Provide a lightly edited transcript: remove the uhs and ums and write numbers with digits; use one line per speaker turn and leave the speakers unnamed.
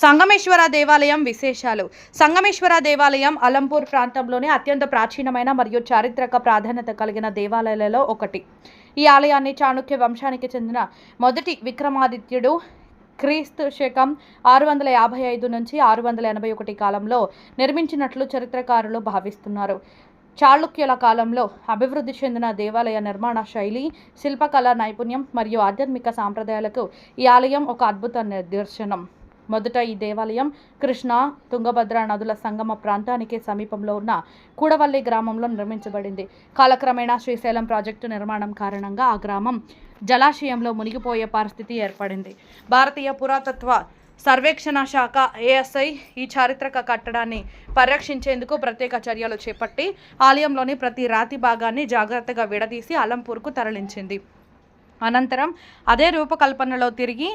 సంగమేశ్వర దేవాలయం విశేషాలు. సంగమేశ్వర దేవాలయం అలంపూర్ ప్రాంతంలోని అత్యంత ప్రాచీనమైన మరియు చారిత్రక ప్రాధాన్యత కలిగిన దేవాలయాలలో ఒకటి. ఈ ఆలయాన్ని చాళుక్య వంశానికి చెందిన మొదటి విక్రమాదిత్యుడు క్రీస్తు శకం 655 నుంచి 681 కాలంలో నిర్మించినట్లు చరిత్రకారులు భావిస్తున్నారు. చాళుక్యుల కాలంలో అభివృద్ధి చెందిన దేవాలయ నిర్మాణ శైలి, శిల్పకళ నైపుణ్యం మరియు ఆధ్యాత్మిక సాంప్రదాయాలకు ఈ ఆలయం ఒక అద్భుత నిదర్శనం. మొదట ఈ దేవాలయం కృష్ణా, తుంగభద్ర నదుల సంగమ ప్రాంతానికి సమీపంలో ఉన్న కూడవల్లి గ్రామంలో నిర్మించబడింది. కాలక్రమేణా శ్రీశైలం ప్రాజెక్టు నిర్మాణం కారణంగా ఆ గ్రామం జలాశయంలో మునిగిపోయే పరిస్థితి ఏర్పడింది. భారతీయ పురాతత్వ సర్వేక్షణ శాఖ ఏఎస్ఐ ఈ చారిత్రక కట్టడాన్ని పరిరక్షించేందుకు ప్రత్యేక చర్యలు చేపట్టి ఆలయంలోని ప్రతి రాతి భాగాన్ని జాగ్రత్తగా విడదీసి అలంపూర్కు తరలించింది. అనంతరం అదే రూపకల్పనలో తిరిగి